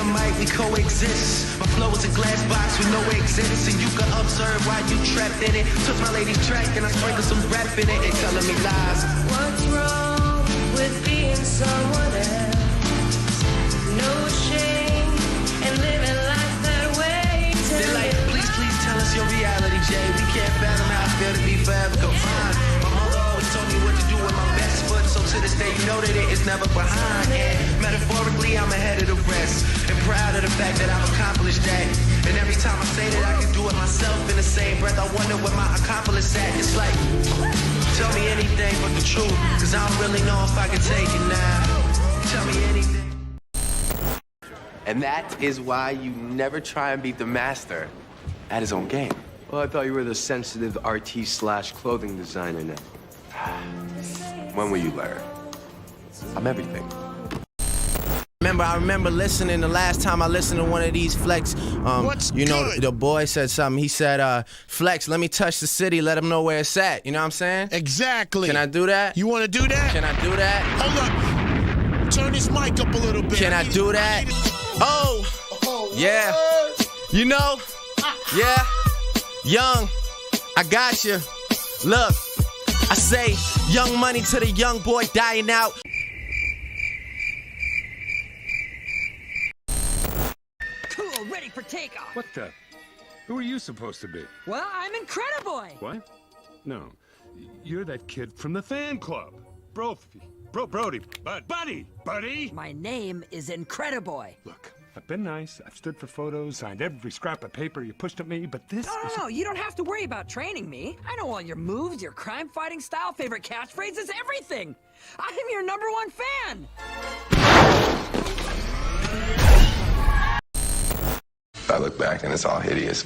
the mic, we coexist. My flow is a glass box with no exits, and you can observe while you trapped in it. Took my lady's track and I sprinkled some rap in it. They telling me lies. What's wrong with being someone else? No shame and living life that way. They're like, please tell us your reality, Jay. We can't fathom how I feel to be forever confined. My mother always told me what to do with my best foot, so to this day, you know that it is never behind. And metaphorically, I'm ahead of the rest, and proud of the fact that I've accomplished that. And every time I say that I can do it myself, in the same breath, I wonder where my accomplice at. It's like, tell me anything but the truth, cause I don't really know if I can take it now. Tell me anything. And that is why you never try and beat the master at his own game. Well, I thought you were the sensitive artiste/clothing designer now. When will you learn? I'm everything. I remember listening the last time I listened to one of these Flex. The boy said something. He said, Flex, let me touch the city, let him know where it's at. You know what I'm saying? Exactly. Can I do that? You want to do that? Can I do that? Hold up. Turn this mic up a little bit. Can I do that? Oh, yeah. You know? Yeah. Young, I got you. Look, I say, young money to the young boy dying out. Cool, ready for takeoff. What the? Who are you supposed to be? Well, I'm Incrediboy. What? No. You're that kid from the fan club. Brody. Buddy. My name is Incrediboy. Look, I've been nice. I've stood for photos, signed every scrap of paper you pushed at me, but this is... No, you don't have to worry about training me. I know all your moves, your crime-fighting style, favorite catchphrases, everything. I am your #1 fan. I look back and it's all hideous.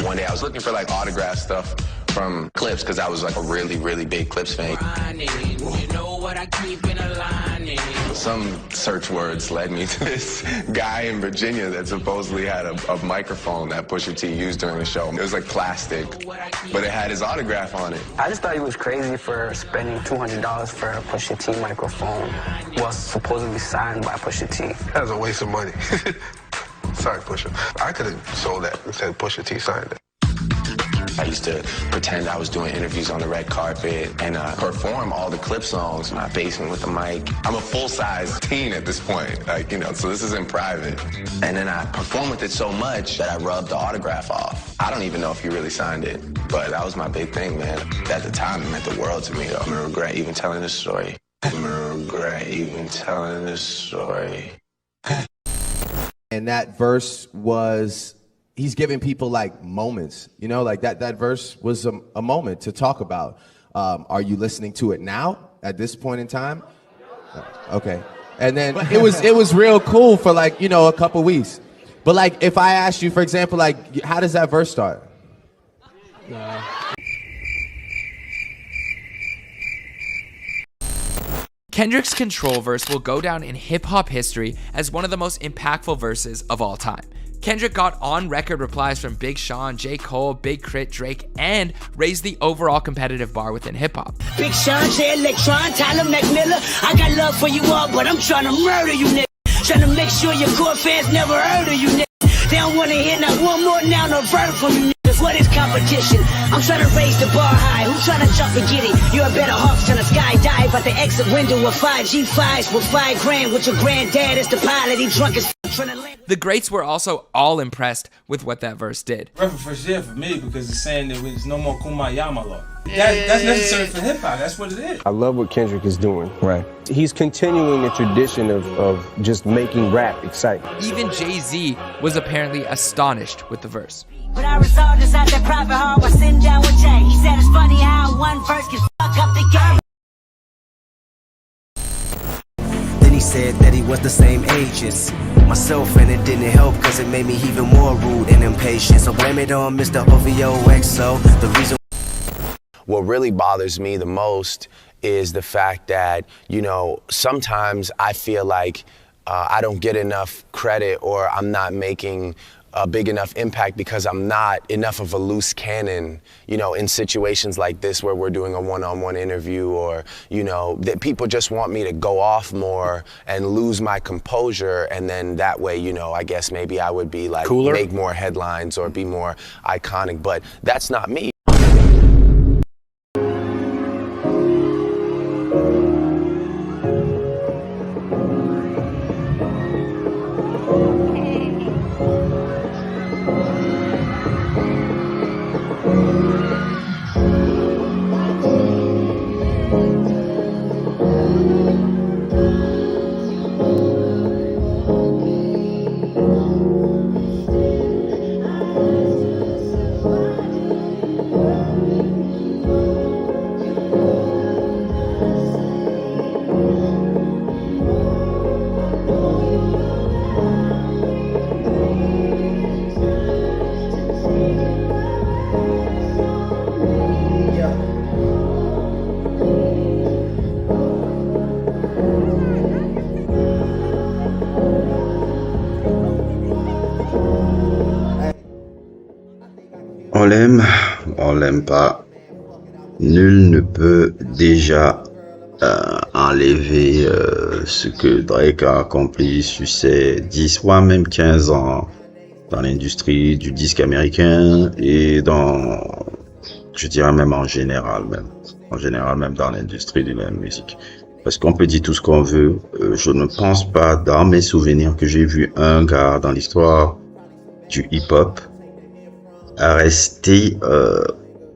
One day I was looking for like autograph stuff from Clips because I was like a really, really big Clips fan. You know what I keep in a line. Some search words led me to this guy in Virginia that supposedly had a microphone that Pusha T used during the show. It was like plastic, but it had his autograph on it. I just thought he was crazy for spending $200 for a Pusha T microphone. Was supposedly signed by Pusha T. That was a waste of money. Sorry, Pusha. I could have sold that and said Pusha T signed it. I used to pretend I was doing interviews on the red carpet and perform all the Clip songs in my basement with the mic. I'm a full-size teen at this point, so this is in private. And then I performed with it so much that I rubbed the autograph off. I don't even know if he really signed it, but that was my big thing, man. At the time, it meant the world to me, though. I'm gonna regret even telling this story. And that verse was, he's giving people like moments, like that verse was a moment to talk about. Are you listening to it now at this point in time? Okay. And then it was real cool for like, a couple weeks. But like, if I asked you, for example, like, how does that verse start? Kendrick's Control verse will go down in hip-hop history as one of the most impactful verses of all time. Kendrick got on-record replies from Big Sean, J. Cole, Big Crit, Drake, and raised the overall competitive bar within hip-hop. Big Sean, J. Electron, Tyler McMillan, I got love for you all, but I'm trying to murder you, nigga. Trying to make sure your core fans never heard of you, nigga. They don't want to hear not one more now, no verb from you, niggas. What is competition? I'm trying to raise the bar high. Who's trying to jump and get it? You're a better off trying to skydive at the exit window with 5 G5s with $5 with your granddad as the pilot. He drunk as trying to land. The greats were also all impressed with what that verse did. Reference for shit for me because it's saying that there's no more Kumbaya, my lord. That's necessary for hip hop. That's what it is. I love what Kendrick is doing. Right. He's continuing the tradition of just making rap exciting. Even Jay-Z was apparently astonished with the verse. But I resolved inside that private heart while sitting down with Jay. He said it's funny how one verse can fuck up the game. Then he said that he was the same age as myself, and it didn't help because it made me even more rude and impatient. So blame it on Mr. OVOXO. The reason. What really bothers me the most is the fact that, sometimes I feel like I don't get enough credit or I'm not making a big enough impact because I'm not enough of a loose cannon, you know, in situations like this where we're doing a one-on-one interview, or, you know, that people just want me to go off more and lose my composure, and then that way, you know, I guess maybe I would be like, cooler, make more headlines or be more iconic, but that's not me. On l'aime pas. Nul ne peut déjà enlever ce que Drake a accompli sur ses 10 voire même 15 ans dans l'industrie du disque américain et dans, je dirais même en général même dans l'industrie de la musique. Parce qu'on peut dire tout ce qu'on veut, je ne pense pas dans mes souvenirs que j'ai vu un gars dans l'histoire du hip-hop à rester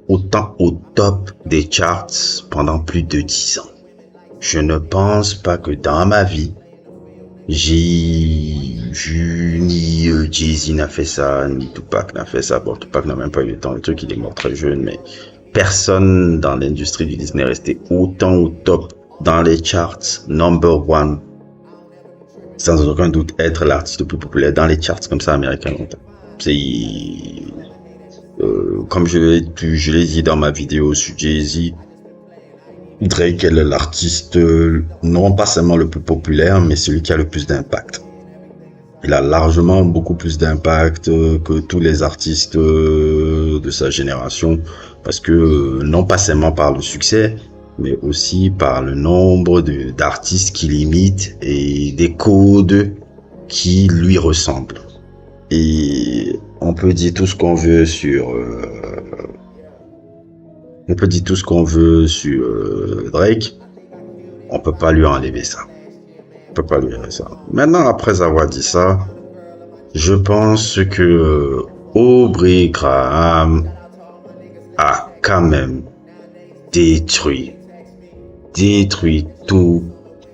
autant au top des charts pendant plus de 10 ans. Je ne pense pas que dans ma vie, j'ai vu ni Jay-Z n'a fait ça, ni Tupac n'a fait ça. Bon, Tupac n'a même pas eu le temps, le truc, il est mort très jeune, mais personne dans l'industrie du disque n'est resté autant au top dans les charts, number one, sans aucun doute être l'artiste le plus populaire dans les charts comme ça américains longtemps. C'est comme je l'ai dit dans ma vidéo sur Jay-Z, Drake est l'artiste non pas seulement le plus populaire, mais celui qui a le plus d'impact. Il a largement beaucoup plus d'impact que tous les artistes de sa génération, parce que non pas seulement par le succès, mais aussi par le nombre d'artistes qu'il imite et des codes qui lui ressemblent. Et on peut dire tout ce qu'on veut sur Drake, on peut pas lui enlever ça. Maintenant, après avoir dit ça, je pense que Aubrey Graham a quand même détruit tout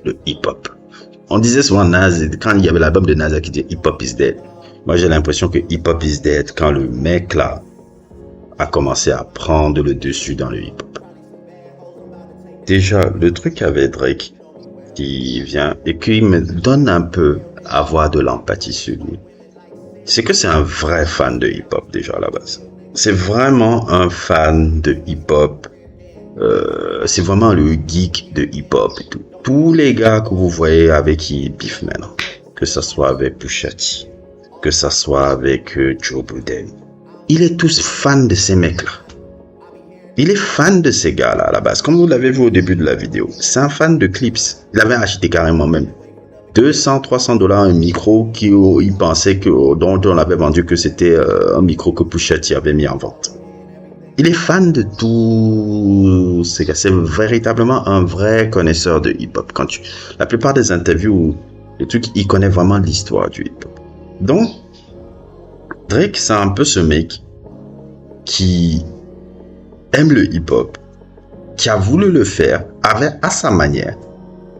le hip-hop. On disait souvent Nas, quand il y avait l'album de Nas qui dit Hip-Hop is dead. Moi, j'ai l'impression que hip-hop is dead quand le mec là a commencé à prendre le dessus dans le hip-hop. Déjà, le truc avec Drake qui vient et qui me donne un peu à avoir de l'empathie sur lui, c'est que c'est un vrai fan de hip-hop déjà à la base. C'est vraiment un fan de hip-hop. C'est vraiment le geek de hip-hop et tout. Tous les gars que vous voyez avec qui il biffe maintenant, que ça soit avec Pusha T, que ça soit avec Joe Budden, il est tous fan de ces mecs-là. Il est fan de ces gars-là à la base. Comme vous l'avez vu au début de la vidéo, c'est un fan de Clips. Il avait acheté carrément même $200-300 un micro il pensait dont on avait vendu que c'était un micro que Pusha T avait mis en vente. Il est fan de tout ces gars. C'est véritablement un vrai connaisseur de hip-hop. La plupart des interviews, les trucs, il connaît vraiment l'histoire du hip-hop. Donc, Drake, c'est un peu ce mec qui aime le hip-hop, qui a voulu le faire à sa manière,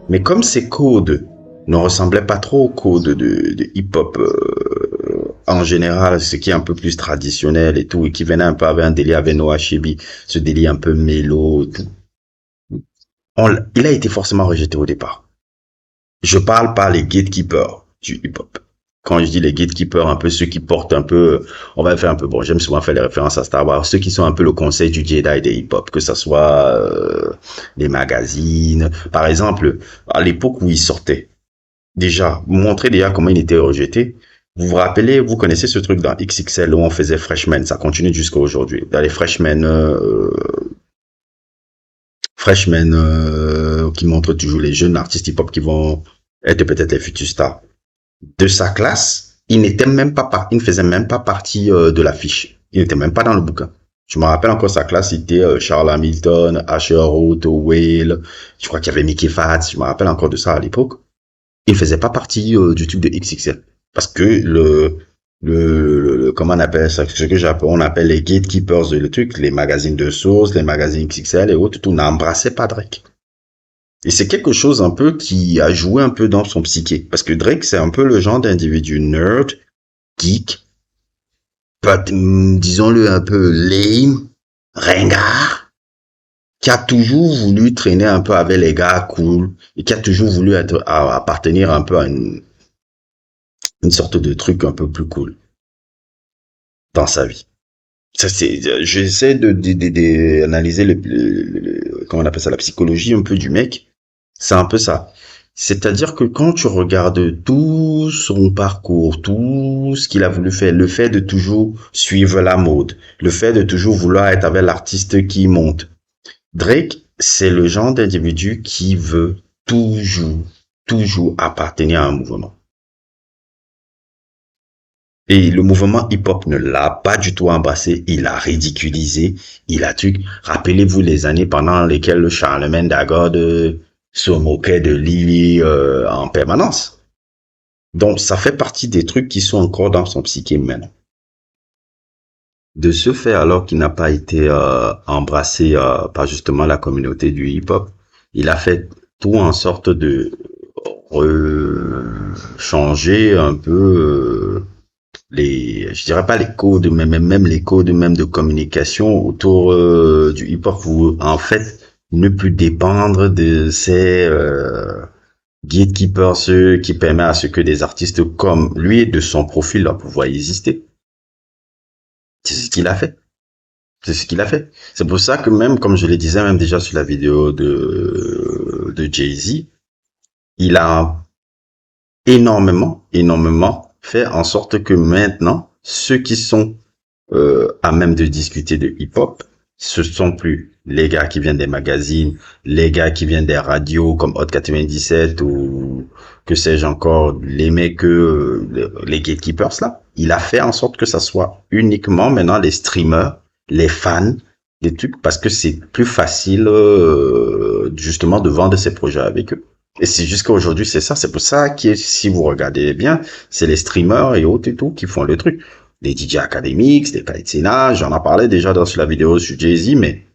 mais comme ses codes ne ressemblaient pas trop aux codes de hip-hop en général, ce qui est un peu plus traditionnel et tout, et qui venait un peu avec un délire avec Noah Shebi, ce délire un peu mélo, tout. Il a été forcément rejeté au départ. Je parle par les gatekeepers du hip-hop. Quand je dis les gatekeepers, un peu ceux qui portent un peu, on va faire un peu, bon, j'aime souvent faire les références à Star Wars, ceux qui sont un peu le conseil du Jedi des hip-hop, que ça soit les magazines. Par exemple, à l'époque où il sortait, déjà, montrer déjà comment il était rejeté, Vous vous rappelez, vous connaissez ce truc dans XXL où on faisait Freshman, ça continue jusqu'à aujourd'hui. Dans les Freshmen, qui montrent toujours les jeunes artistes hip-hop qui vont être peut-être les futurs stars. De sa classe, il ne faisait même pas partie de l'affiche. Il n'était même pas dans le bouquin. Je me rappelle encore sa classe, c'était Charles Hamilton, Asher Roth, Whale, je crois qu'il y avait Mickey Fats, je me rappelle encore de ça à l'époque. Il ne faisait pas partie du truc de XXL. Parce que comment on appelle ça, on appelle les gatekeepers de le truc, les magazines de source, les magazines XXL et autres, tout n'embrassait pas Drake. Et c'est quelque chose un peu qui a joué un peu dans son psyché. Parce que Drake, c'est un peu le genre d'individu nerd, geek, disons-le un peu lame, ringard, qui a toujours voulu traîner un peu avec les gars cool, et qui a toujours voulu appartenir un peu à une sorte de truc un peu plus cool dans sa vie. Ça, j'essaie d'analyser comment on appelle ça, la psychologie un peu du mec. C'est un peu ça. C'est-à-dire que quand tu regardes tout son parcours, tout ce qu'il a voulu faire, le fait de toujours suivre la mode, le fait de toujours vouloir être avec l'artiste qui monte, Drake, c'est le genre d'individu qui veut toujours appartenir à un mouvement. Et le mouvement hip-hop ne l'a pas du tout embrassé, il l'a ridiculisé, il a truc. Rappelez-vous les années pendant lesquelles Charlemagne d'Agode se moquait de Lily en permanence. Donc ça fait partie des trucs qui sont encore dans son psyché maintenant. De ce fait, alors qu'il n'a pas été embrassé par justement la communauté du hip-hop, il a fait tout en sorte de changer un peu je dirais pas les codes, mais même les codes même de communication autour du hip-hop, où en fait ne plus dépendre de ces gatekeepers, ceux qui permettent à ce que des artistes comme lui et de son profil là pouvoir exister. C'est ce qu'il a fait. C'est pour ça que même, comme je le disais même déjà sur la vidéo de Jay-Z, il a énormément fait en sorte que maintenant, ceux qui sont à même de discuter de hip-hop, ce sont plus les gars qui viennent des magazines, les gars qui viennent des radios comme Hot 97 ou que sais-je encore, les mecs, les gatekeepers là. Il a fait en sorte que ça soit uniquement maintenant les streamers, les fans, des trucs, parce que c'est plus facile justement de vendre ses projets avec eux. Et c'est jusqu'à aujourd'hui, c'est ça. C'est pour ça que si vous regardez bien, c'est les streamers et autres et tout qui font le truc. Les DJ Academics, les Kaitsena, j'en ai parlé déjà sur la vidéo sur Jay-Z, mais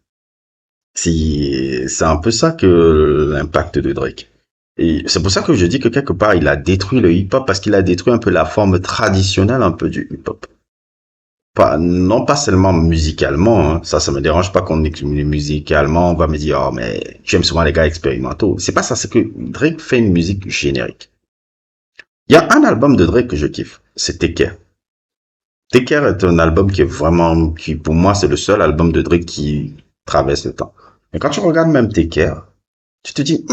c'est un peu ça que l'impact de Drake. Et c'est pour ça que je dis que quelque part, il a détruit le hip-hop parce qu'il a détruit un peu la forme traditionnelle un peu du hip-hop. Non pas seulement musicalement, hein. Ça me dérange pas qu'on écoute musicalement, on va me dire, oh, mais j'aime souvent les gars expérimentaux. C'est pas ça, c'est que Drake fait une musique générique. Il y a un album de Drake que je kiffe, c'est Take Care. Take Care est un album qui pour moi, c'est le seul album de Drake qui traverse le temps. Mais quand tu regardes même Take Care, tu te dis,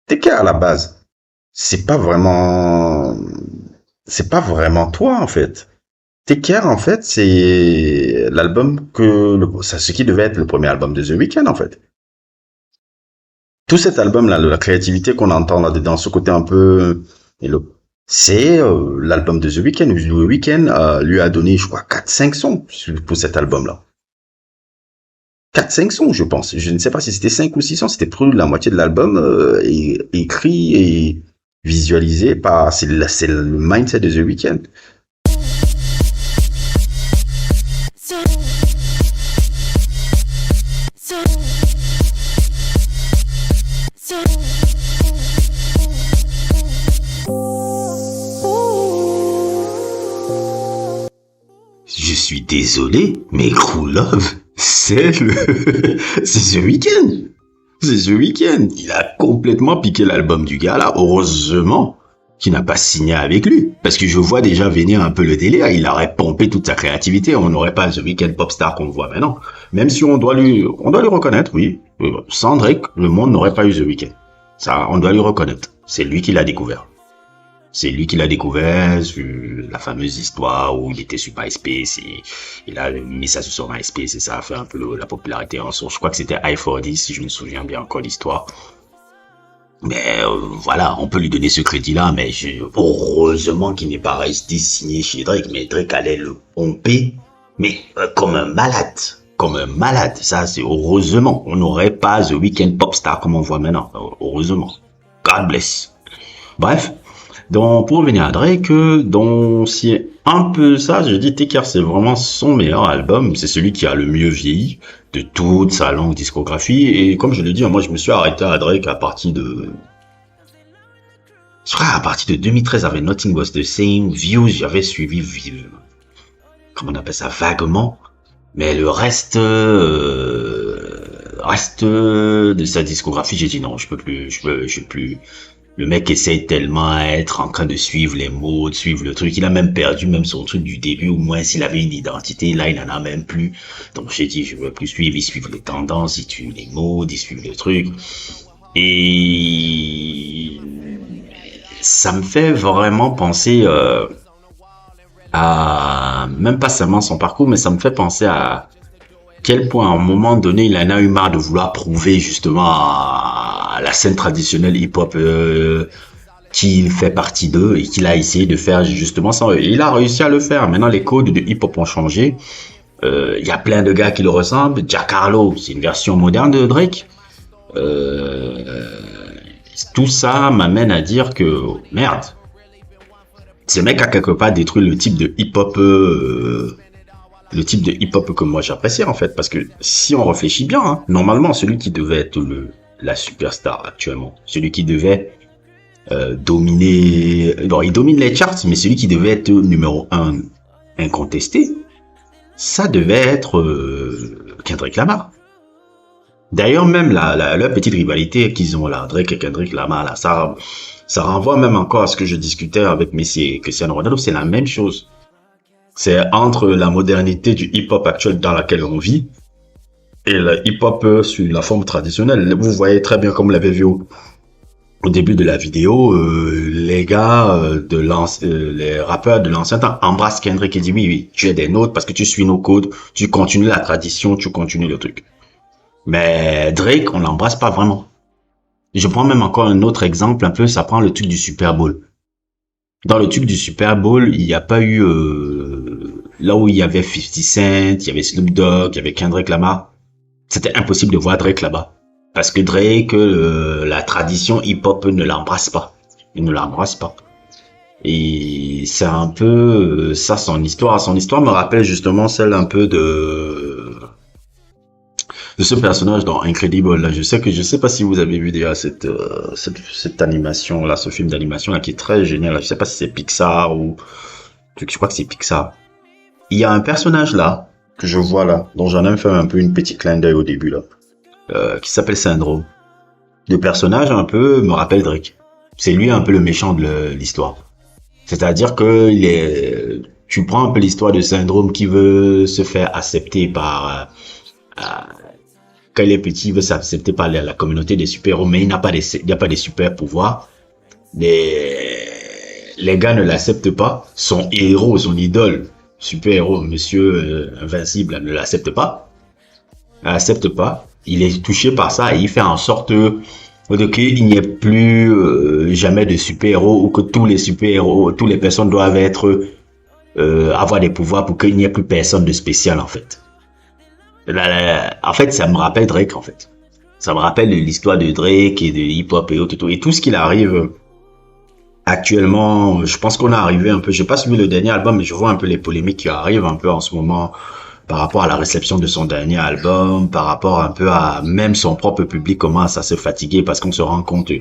Take Care à la base, c'est pas vraiment toi, en fait. Take Care, en fait, c'est l'album c'est ce qui devait être le premier album de The Weeknd, en fait. Tout cet album-là, la créativité qu'on entend là-dedans, ce côté un peu, c'est l'album de The Weeknd. The Weeknd lui a donné, je crois, 4-5 sons pour cet album-là. 4-5 sons, je pense. Je ne sais pas si c'était 5 ou 6 sons, c'était plus de la moitié de l'album écrit et visualisé par, c'est le mindset de The Weeknd. Je suis désolé, mais Crew Love, c'est The Weeknd. C'est The Weeknd. Il a complètement piqué l'album du gars là. Heureusement qu'il n'a pas signé avec lui. Parce que je vois déjà venir un peu le délire. Il aurait pompé toute sa créativité. On n'aurait pas The Weeknd popstar qu'on voit maintenant. Même si on doit lui reconnaître, oui. Sans Drake, le monde n'aurait pas eu The Weeknd. Ça, on doit lui reconnaître. C'est lui qui l'a découvert. C'est lui qui l'a découvert, la fameuse histoire où il était sur MySpace et il a mis ça sur son MySpace et ça a fait un peu la popularité en son. Je crois que c'était I40 si je me souviens bien encore l'histoire. Mais voilà, on peut lui donner ce crédit-là, mais heureusement qu'il n'est pas resté signé chez Drake. Mais Drake allait le pomper, mais comme un malade. Comme un malade. Ça, c'est heureusement. On n'aurait pas The Weeknd Popstar comme on voit maintenant. Heureusement. God bless. Bref. Donc, pour revenir à Drake, donc, c'est un peu ça, je dis Take Care, c'est vraiment son meilleur album, c'est celui qui a le mieux vieilli de toute sa longue discographie, et comme je le dis, moi, je me suis arrêté à Drake à partir de 2013 avec Nothing Was The Same, Views, j'avais suivi, comment on appelle ça, vaguement, mais le reste de sa discographie, j'ai dit non, je peux plus. Le mec essaye tellement à être en train de suivre les mots, de suivre le truc. Il a même perdu même son truc du début, au moins s'il avait une identité, là il en a même plus. Donc j'ai dit, je veux plus suivre, il suit les tendances, il suit les mots, il suit le truc. Et ça me fait vraiment penser à, même pas seulement son parcours, mais ça me fait penser à quel point à un moment donné il en a eu marre de vouloir prouver justement à la scène traditionnelle hip-hop qu'il fait partie d'eux et qu'il a essayé de faire justement ça. Et il a réussi à le faire. Maintenant les codes de hip-hop ont changé. Il y a plein de gars qui le ressemblent. Jack Harlow, c'est une version moderne de Drake. Tout ça m'amène à dire que merde, ce mec a quelque part détruit le type de hip-hop que moi j'apprécie en fait, parce que si on réfléchit bien, hein, normalement celui qui devait être la superstar actuellement, celui qui devait dominer, non, il domine les charts, mais celui qui devait être numéro 1 incontesté, ça devait être Kendrick Lamar. D'ailleurs même leur petite rivalité qu'ils ont là, Drake et Kendrick Lamar là, ça renvoie même encore à ce que je discutais avec Messi et Cristiano Ronaldo, c'est la même chose. C'est entre la modernité du hip-hop actuel dans laquelle on vit et le hip-hop sur la forme traditionnelle. Vous voyez très bien, comme vous l'avez vu au début de la vidéo, les gars les rappeurs de l'ancien temps embrassent Kendrick et disent oui, tu es des nôtres parce que tu suis nos codes, tu continues la tradition, tu continues le truc. Mais Drake, on l'embrasse pas vraiment. Je prends même encore un autre exemple, un peu, ça prend le truc du Super Bowl. Dans le truc du Super Bowl, il n'y a pas eu là où il y avait 50 Cent, il y avait Snoop Dogg, il y avait Kendrick Lamar. C'était impossible de voir Drake là-bas. Parce que Drake, la tradition hip-hop ne l'embrasse pas. Il ne l'embrasse pas. Et c'est un peu ça son histoire. Son histoire me rappelle justement celle un peu de ce personnage dans Incredible. Là, je sais pas si vous avez vu déjà cette animation là, ce film d'animation là qui est très génial. Je sais pas si c'est Pixar ou je crois que c'est Pixar. Il y a un personnage là que je vois là, dont j'en ai fait un peu une petite clin d'œil au début là, qui s'appelle Syndrome. Le personnage un peu me rappelle Drake. C'est lui un peu le méchant de l'histoire. C'est-à-dire que tu prends un peu l'histoire de Syndrome qui veut se faire accepter par quand il est petit, il veut s'accepter par la communauté des super-héros, mais il n'y a pas des super pouvoirs. Les gars ne l'acceptent pas. Son héros, son idole, super-héros, monsieur invincible, ne l'accepte pas. Il est touché par ça et il fait en sorte qu'il n'y ait plus jamais de super-héros, ou que tous les super-héros, toutes les personnes doivent avoir des pouvoirs pour qu'il n'y ait plus personne de spécial en fait. En fait, ça me rappelle Drake, en fait. Ça me rappelle l'histoire de Drake et de hip-hop et autres, et tout ce qu'il arrive actuellement. Je pense qu'on a arrivé un peu, j'ai pas suivi le dernier album, mais je vois un peu les polémiques qui arrivent un peu en ce moment par rapport à la réception de son dernier album, par rapport un peu à même son propre public commence à se fatiguer parce qu'on se rend compte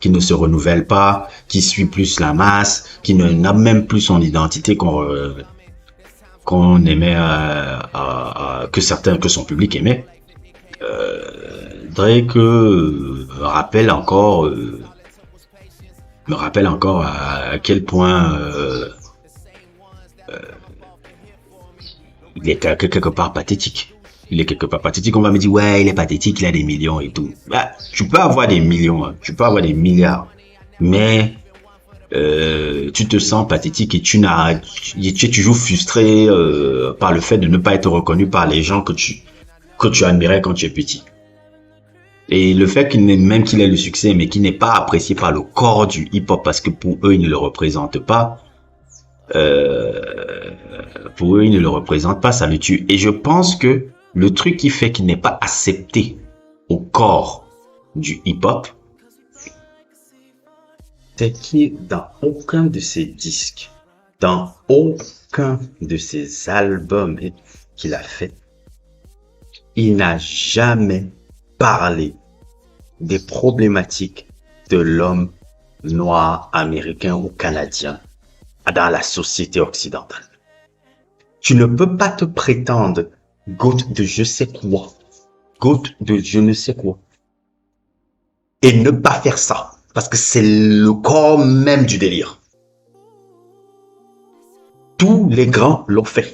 qu'il ne se renouvelle pas, qu'il suit plus la masse, qu'il n'a même plus son identité qu'on aimait, que son public aimait. Drake me rappelle encore à quel point il est quelque part pathétique. On va me dire ouais, il est pathétique, il a des millions et tout. Bah, tu peux avoir des millions, tu peux avoir des milliards, mais tu te sens pathétique et tu es toujours frustré par le fait de ne pas être reconnu par les gens que tu admirais quand tu es petit. Et le fait qu'il ait le succès, mais qu'il n'est pas apprécié par le corps du hip-hop parce que pour eux, il ne le représente pas, ça le tue. Et je pense que le truc qui fait qu'il n'est pas accepté au corps du hip-hop, c'est qu'il dans aucun de ses disques, dans aucun de ses albums qu'il a fait, il n'a jamais parlé des problématiques de l'homme noir, américain ou canadien dans la société occidentale. Tu ne peux pas te prétendre goat de je sais quoi, goat de je ne sais quoi, et ne pas faire ça, parce que c'est le corps même du délire. Tous les grands l'ont fait.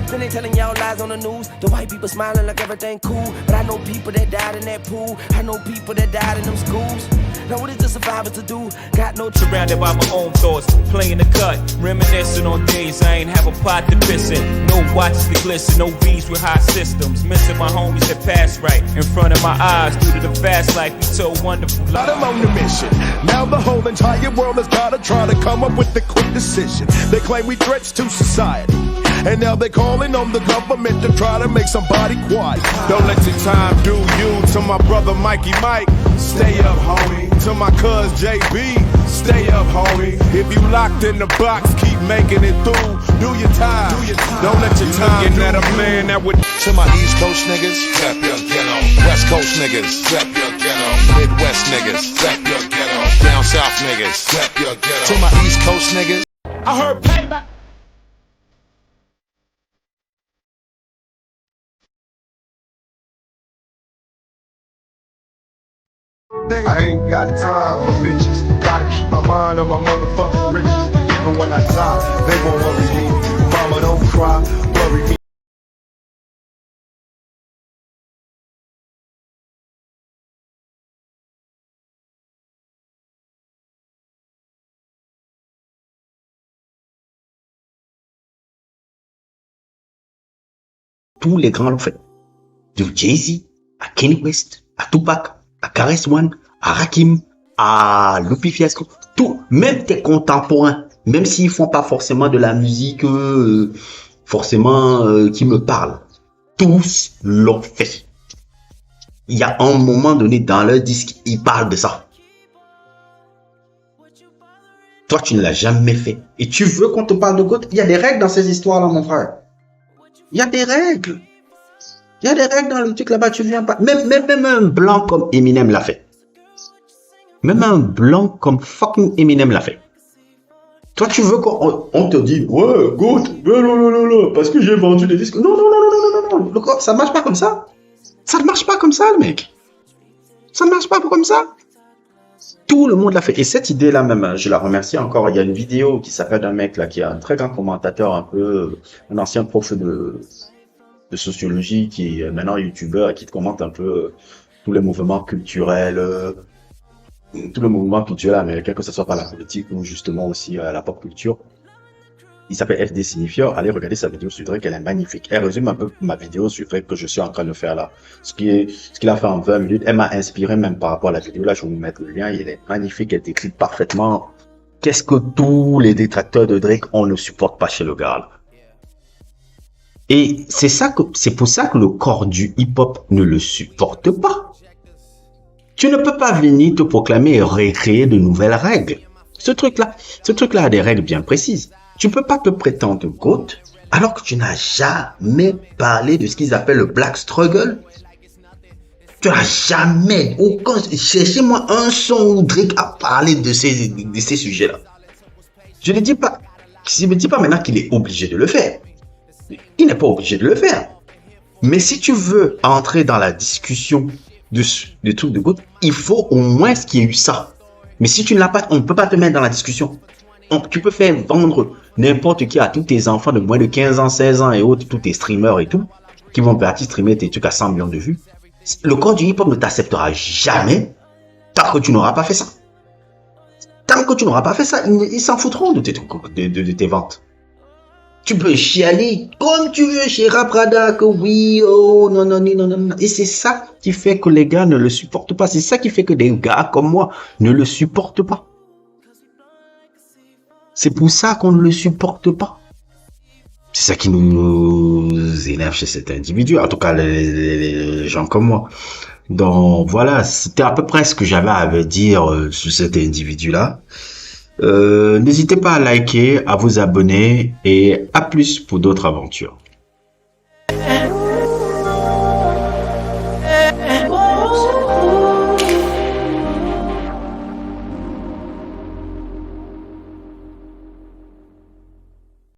Then they telling y'all lies on the news. The white people smiling like everything cool. But I know people that died in that pool. I know people that died in them schools. Now what is the survivor to do? Got no surrounded by my own thoughts. Playing the cut, reminiscing on days I ain't have a pot to piss in. No watches to glisten, no V's with high systems. Missing my homies that passed right in front of my eyes. Due to the fast life, we so wonderful. Not alone the mission. Now the whole entire world has gotta try to come up with a quick decision. They claim we threats to society. And now they're calling on the government to try to make somebody quiet. Don't let your time do you. To my brother Mikey Mike, stay up, homie. To my cuz JB, stay up, homie. If you locked in the box, keep making it through. Do your time. Don't let your time get at a man that would. To my East Coast niggas, rap your ghetto. West Coast niggas, rap your ghetto. Midwest niggas, rap your ghetto. Down South niggas, rap your ghetto. To my East Coast niggas, I heard payback. I ain't got time for bitches. Gotta keep my mind on my motherfucking riches. Even when I die, they won't worry me. Mama, don't cry, worry me. Tous les grands l'ont fait. De Jay-Z à Kanye West, à Tupac, à KRS-One, à Rakim, à Lupe Fiasco, tout, même tes contemporains, même s'ils font pas forcément de la musique qui me parle, tous l'ont fait. Il y a un moment donné dans leur disque, ils parlent de ça. Toi, tu ne l'as jamais fait. Et tu veux qu'on te parle de goût? Il y a des règles dans ces histoires-là, mon frère. Il y a des règles. Il y a des règles dans le truc là-bas, tu viens pas. Même un blanc comme Eminem l'a fait. Même un blanc comme fucking Eminem l'a fait. Toi, tu veux qu'on te dise, ouais, good, parce que j'ai vendu des disques. Non. Ça ne marche pas comme ça. Ça ne marche pas comme ça, le mec. Ça ne marche pas comme ça. Tout le monde l'a fait. Et cette idée-là même, je la remercie encore. Il y a une vidéo qui s'appelle d'un mec là, qui est un très grand commentateur, un ancien prof de sociologie, qui est maintenant youtubeur et qui te commente un peu tous les mouvements culturels, américains, que ce soit par la politique ou justement aussi la pop culture. Il s'appelle FD Signifier. Allez regarder sa vidéo sur Drake, elle est magnifique. Elle résume un peu ma vidéo sur Drake que je suis en train de faire là. Ce qu'il a fait en 20 minutes, elle m'a inspiré même par rapport à la vidéo. Là, je vais vous mettre le lien. Elle est magnifique, elle décrit parfaitement qu'est-ce que tous les détracteurs de Drake, on ne supporte pas chez le gars là. Et c'est pour ça que le corps du hip-hop ne le supporte pas. Tu ne peux pas venir te proclamer et recréer de nouvelles règles. Ce truc-là a des règles bien précises. Tu peux pas te prétendre GOAT alors que tu n'as jamais parlé de ce qu'ils appellent le Black Struggle. Tu n'as jamais, cherchez-moi un son où Drake a parlé de ces sujets-là. Je ne dis pas maintenant qu'il est obligé de le faire. Il n'est pas obligé de le faire. Mais si tu veux entrer dans la discussion de trucs de GOAT, il faut au moins qu'il y ait eu ça. Mais si tu ne l'as pas, on ne peut pas te mettre dans la discussion. Tu peux faire vendre n'importe qui à tous tes enfants de moins de 15 ans, 16 ans et autres, tous tes streamers et tout, qui vont partir streamer tes trucs à 100 millions de vues. Le corps du hip-hop ne t'acceptera jamais tant que tu n'auras pas fait ça. Tant que tu n'auras pas fait ça, ils s'en foutront de tes ventes. Tu peux chialer comme tu veux chez Raprada que oui, oh, non, non, non, non, non. Et c'est ça qui fait que les gars ne le supportent pas. C'est ça qui fait que des gars comme moi ne le supportent pas. C'est pour ça qu'on ne le supporte pas. C'est ça qui nous énerve chez cet individu. En tout cas, les gens comme moi. Donc voilà, c'était à peu près ce que j'avais à dire sur cet individu-là. N'hésitez pas à liker, à vous abonner et à plus pour d'autres aventures.